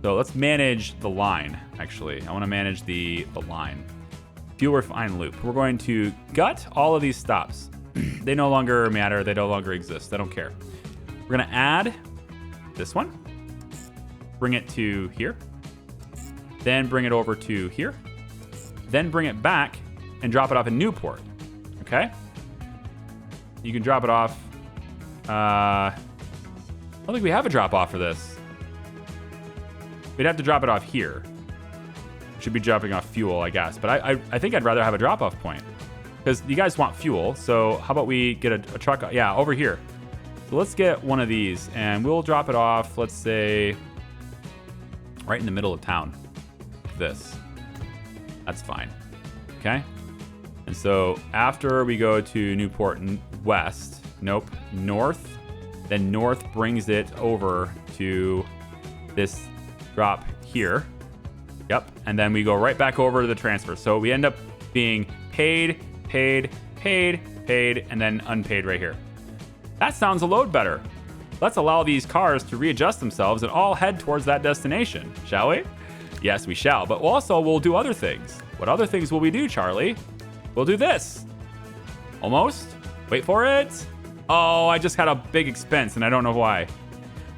So let's manage the line, actually. I wanna manage the line. Fuel refine loop. We're going to gut all of these stops. They no longer matter. They no longer exist. I don't care. We're going to add this one. Bring it to here. Then bring it over to here. Then bring it back and drop it off in Newport. Okay? You can drop it off. I don't think we have a drop off for this. We'd have to drop it off here. Should be dropping off fuel, I guess. But I think I'd rather have a drop-off point. Because you guys want fuel, so how about we get a truck? Yeah, over here. So let's get one of these, and we'll drop it off, let's say, right in the middle of town. This. That's fine. Okay? And so after we go to Newport West, nope, North, then North brings it over to this drop here. Yep, and then we go right back over to the transfer. So we end up being paid, paid, paid, paid, and then unpaid right here. That sounds a load better. Let's allow these cars to readjust themselves and all head towards that destination, shall we? Yes, we shall, but also we'll do other things. What other things will we do, Charlie? We'll do this. Almost. Wait for it. Oh, I just had a big expense and I don't know why.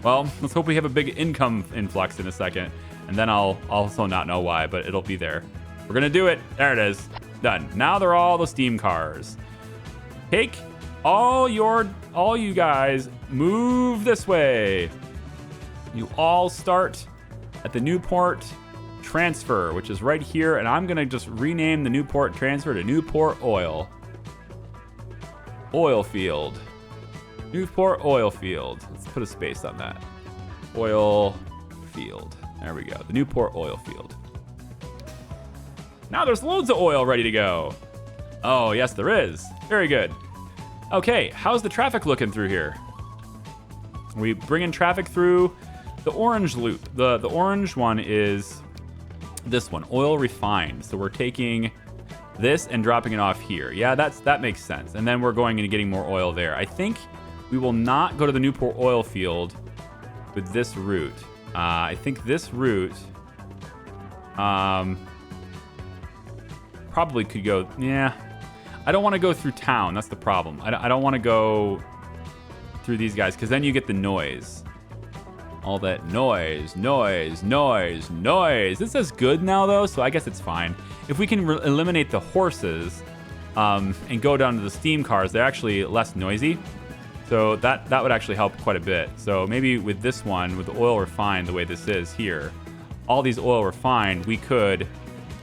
Well, let's hope we have a big income influx in a second. And then I'll also not know why, but it'll be there. We're gonna do it. There it is. Done. Now they're all the steam cars. Take all you guys, move this way. You all start at the Newport transfer, which is right here. And I'm gonna just rename the Newport transfer to Newport Oil. Oil field. Newport oil field. Let's put a space on that. Oil field. There we go. The Newport oil field. Now there's loads of oil ready to go. Oh, yes, there is. Very good. Okay, how's the traffic looking through here? We bring in traffic through the orange loop. The orange one is this one, oil refined. So we're taking this and dropping it off here. Yeah, that makes sense. And then we're going and getting more oil there. I think we will not go to the Newport oil field with this route. I think this route probably could go, yeah. I don't want to go through town. That's the problem. I don't want to go through these guys because then you get the noise. All that noise. This is good now, though, so I guess it's fine. If we can eliminate the horses and go down to the steam cars, they're actually less noisy. So that would actually help quite a bit. So maybe with this one, with the oil refined the way this is here, all these oil refined, we could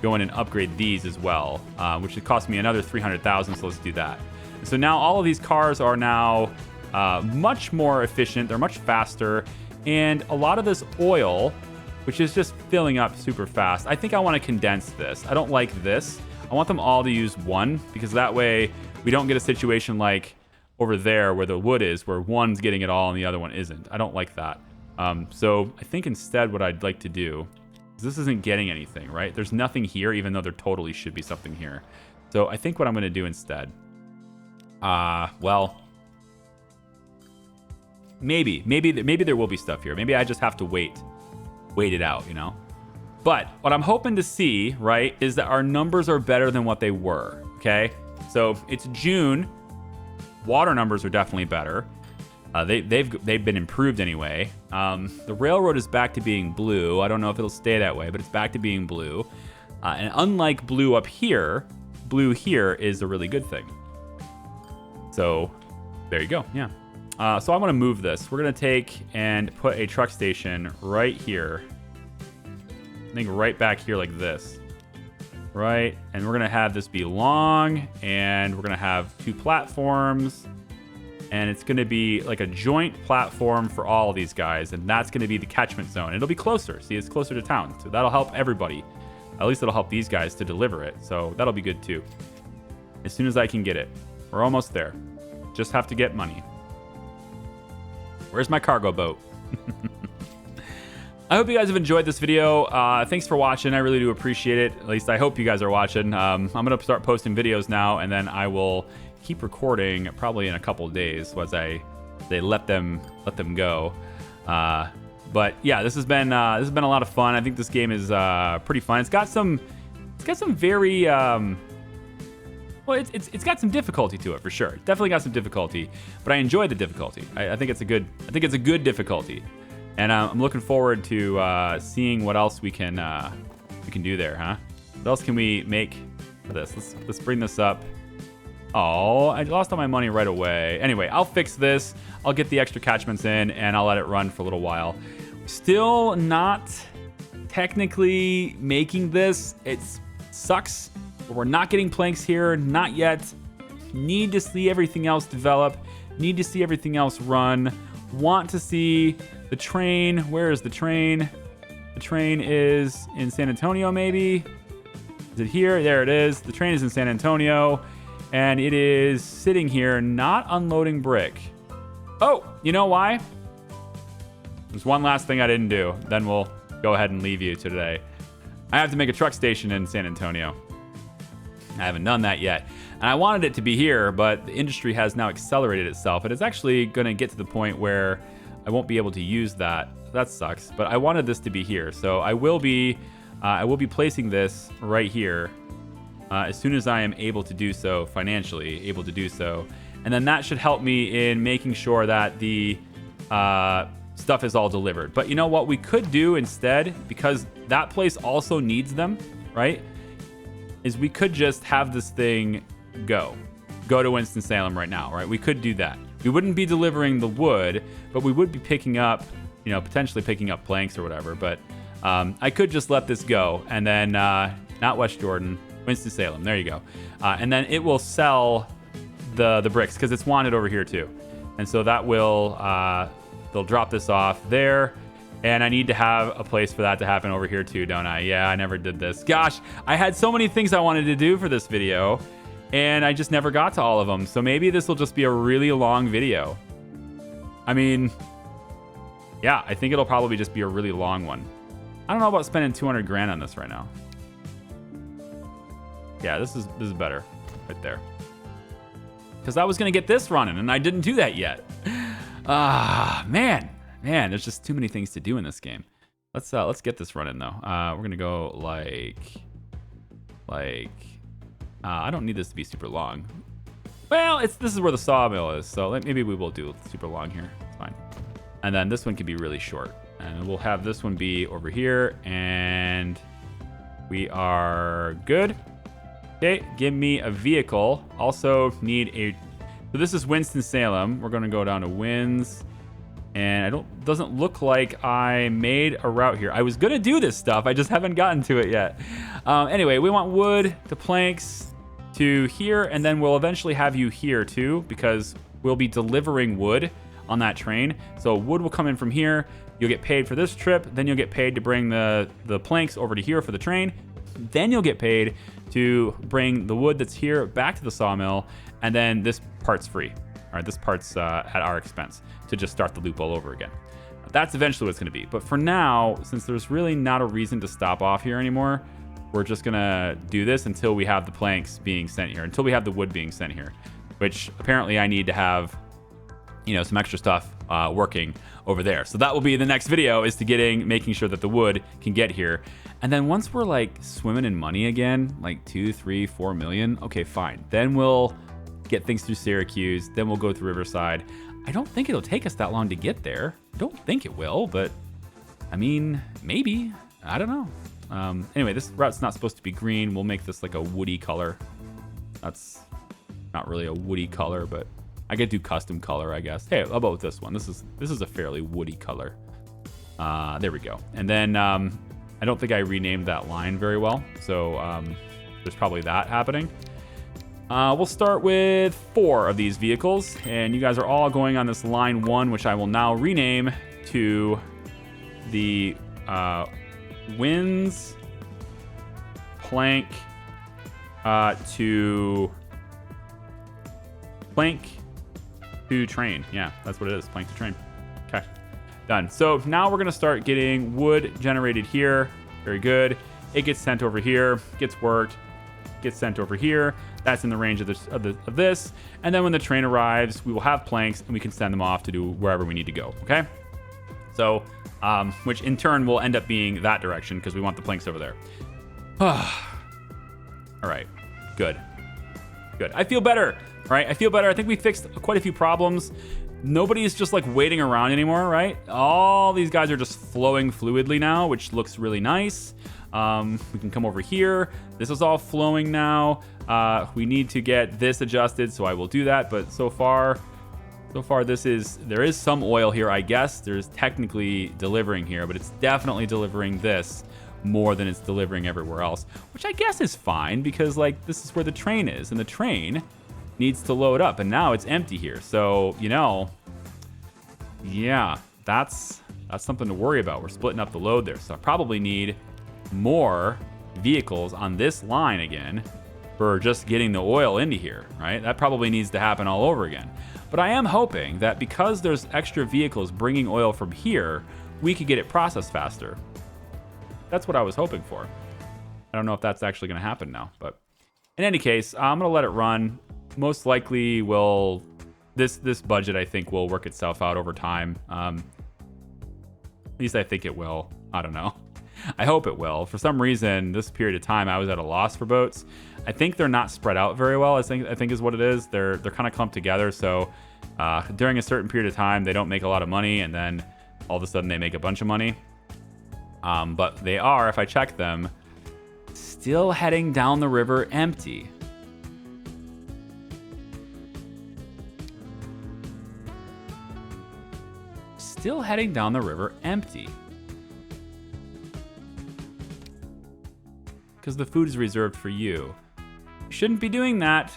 go in and upgrade these as well, which would cost me another 300,000, so let's do that. So now all of these cars are now much more efficient, they're much faster, and a lot of this oil, which is just filling up super fast, I think I want to condense this. I don't like this. I want them all to use one, because that way we don't get a situation like over there where the wood is, where one's getting it all and the other one isn't. I don't like that. So I think instead what I'd like to do, this isn't getting anything, right? There's nothing here, even though there totally should be something here. So I think what I'm going to do instead, well, maybe there will be stuff here. Maybe I just have to wait it out, you know? But what I'm hoping to see, right, is that our numbers are better than what they were, okay? So it's June. Water numbers are definitely better. They've been improved anyway. The railroad is back to being blue. I don't know if it'll stay that way, but it's back to being blue. And unlike blue up here, blue here is a really good thing. So there you go. Yeah. So I want to move this. We're going to take and put a truck station right here. I think right back here like this. Right. And we're going to have this be long, and we're going to have 2 platforms, and it's going to be like a joint platform for all of these guys. And that's going to be the catchment zone. It'll be closer. See, it's closer to town. So that'll help everybody. At least it'll help these guys to deliver it. So that'll be good too. As soon as I can get it. We're almost there. Just have to get money. Where's my cargo boat? I hope you guys have enjoyed this video. Thanks for watching. I really do appreciate it. At least I hope you guys are watching. I'm going to start posting videos now, and then I will keep recording probably in a couple of days as they let them go. But yeah, this has been a lot of fun. I think this game is pretty fun. It's got some very well, it's got some difficulty to it for sure. It's definitely got some difficulty, but I enjoy the difficulty. I think it's a good difficulty, and I'm looking forward to seeing what else we can do there, huh? What else can we make for this? Let's bring this up. Oh, I lost all my money right away. Anyway, I'll fix this. I'll get the extra catchments in, and I'll let it run for a little while. Still not technically making this. It sucks. But we're not getting planks here, not yet. Need to see everything else develop. Need to see everything else run. Want to see the train. Where is the train? The train is in San Antonio, maybe? Is it here? There it is. The train is in San Antonio, and it is sitting here, not unloading brick. Oh, you know why? There's one last thing I didn't do. Then we'll go ahead and leave you today. I have to make a truck station in San Antonio. I haven't done that yet. And I wanted it to be here, but the industry has now accelerated itself. And it's actually going to get to the point where I won't be able to use that. That sucks. But I wanted this to be here. So I will be placing this right here as soon as I am able to do so, financially able to do so. And then that should help me in making sure that the stuff is all delivered. But you know what we could do instead, because that place also needs them, right? Is we could just have this thing go to Winston-Salem right now, right? We could do that. We wouldn't be delivering the wood, but we would be picking up, potentially picking up planks or whatever. But I could just let this go, and then not West Jordan, Winston-Salem. There you go. And then it will sell the bricks because it's wanted over here too. And so that will they'll drop this off there. And I need to have a place for that to happen over here too, don't I? Yeah, I never did this. Gosh, I had so many things I wanted to do for this video, and I just never got to all of them. So maybe this will just be a really long video. I mean, yeah, I think it'll probably just be a really long one. I don't know about spending 200 grand on this right now. Yeah, this is better right there. Because I was going to get this running, and I didn't do that yet. Man, there's just too many things to do in this game. Let's get this running though. We're gonna go like I don't need this to be super long. Well, this is where the sawmill is, so maybe we will do super long here. It's fine. And then this one can be really short, and we'll have this one be over here, and we are good. Okay, give me a vehicle. Also need a. So this is Winston-Salem. We're gonna go down to Wins. And doesn't look like I made a route here. I was gonna do this stuff, I just haven't gotten to it yet. Anyway, we want wood to planks to here, and then we'll eventually have you here too, because we'll be delivering wood on that train. So wood will come in from here. You'll get paid for this trip, then you'll get paid to bring the planks over to here for the train. Then you'll get paid to bring the wood that's here back to the sawmill, and then this part's free. All right, this part's at our expense to just start the loop all over again. That's eventually what it's going to be. But for now, since there's really not a reason to stop off here anymore, we're just going to do this until we have the planks being sent here, until we have the wood being sent here, which apparently I need to have, some extra stuff working over there. So that will be the next video, is to making sure that the wood can get here. And then once we're like swimming in money again, like 2, 3, 4 million, okay, fine. Then we'll get things through Syracuse. Then we'll go through Riverside. I don't think it'll take us that long to get there. I don't think it will, but I mean, maybe. I don't know. Anyway, this route's not supposed to be green. We'll make this like a woody color. That's not really a woody color, but I could do custom color, I guess. Hey, how about this one? This is a fairly woody color. There we go. And then I don't think I renamed that line very well, so there's probably that happening. We'll start with 4 of these vehicles, and you guys are all going on this line 1, which I will now rename to the winds plank to train. Yeah, that's what it is, plank to train. Okay, done. So now we're gonna start getting wood generated here. Very good. It gets sent over here, gets worked, gets sent over here. That's in the range of this. And then when the train arrives, we will have planks and we can send them off to do wherever we need to go. Okay. So, which in turn will end up being that direction because we want the planks over there. All right. Good. I feel better. Right? I feel better. I think we fixed quite a few problems. Nobody's just like waiting around anymore, right? All these guys are just flowing fluidly now, which looks really nice. We can come over here. This is all flowing now. We need to get this adjusted, so I will do that. But so far there is some oil here, I guess. There's technically delivering here, but it's definitely delivering this more than it's delivering everywhere else, which I guess is fine because like this is where the train is, and the train needs to load up, and now it's empty here. So, you know, yeah, that's something to worry about. We're splitting up the load there. So I probably need more vehicles on this line again for just getting the oil into here, right? That probably needs to happen all over again. But I am hoping that because there's extra vehicles bringing oil from here, we could get it processed faster. That's what I was hoping for. I don't know if that's actually going to happen now, but in any case, I'm going to let it run. Most likely this budget, I think, will work itself out over time. At least I think it will. I don't know. I hope it will. For some reason, this period of time, I was at a loss for boats. I think they're not spread out very well. I think is what it is. They're kind of clumped together. So during a certain period of time, they don't make a lot of money, and then all of a sudden they make a bunch of money. But they are, if I check them, still heading down the river empty. Still heading down the river empty. Because the food is reserved for you. You shouldn't be doing that.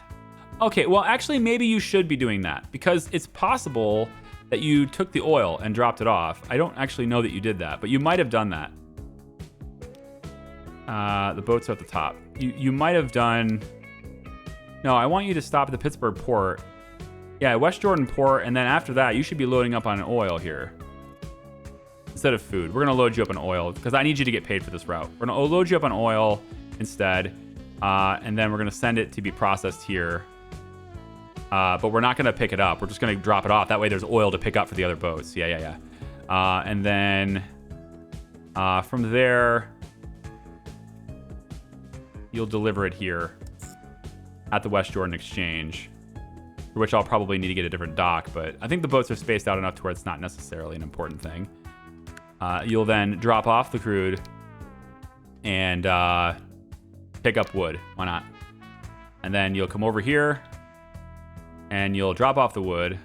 Okay, well, actually, maybe you should be doing that because it's possible that you took the oil and dropped it off. I don't actually know that you did that, but you might have done that. The boats are at the top. You might have done... No, I want you to stop at the Pittsburgh port. Yeah, West Jordan port, and then after that, you should be loading up on oil here. Instead of food. We're going to load you up on oil because I need you to get paid for this route. We're going to load you up on oil instead, and then we're going to send it to be processed here. But we're not going to pick it up. We're just going to drop it off. That way there's oil to pick up for the other boats. Yeah. And then from there, you'll deliver it here at the West Jordan Exchange, for which I'll probably need to get a different dock, but I think the boats are spaced out enough to where it's not necessarily an important thing. You'll then drop off the crude and pick up wood. Why not? And then you'll come over here and you'll drop off the wood.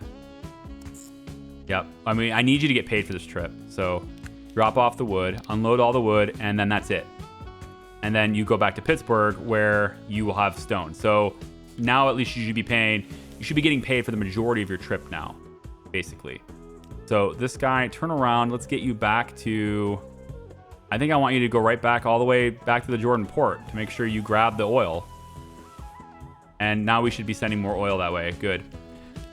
Yep. I mean, I need you to get paid for this trip. So drop off the wood, unload all the wood, and then that's it. And then you go back to Pittsburgh where you will have stone. So now at least you should be getting paid for the majority of your trip now, basically. So this guy, turn around. Let's get you back to... I think I want you to go right back all the way back to the Jordan port to make sure you grab the oil. And now we should be sending more oil that way. Good.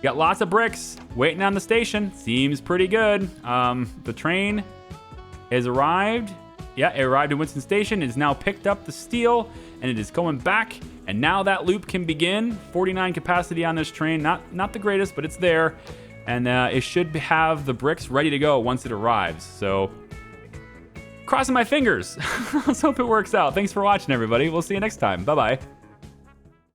Got lots of bricks waiting on the station. Seems pretty good. The train has arrived. Yeah, it arrived at Winston Station. It has now picked up the steel and it is going back. And now that loop can begin. 49 capacity on this train. Not the greatest, but it's there. and it should have the bricks ready to go once it arrives. So, crossing my fingers. Let's hope it works out. Thanks for watching, everybody. We'll see you next time. Bye-bye.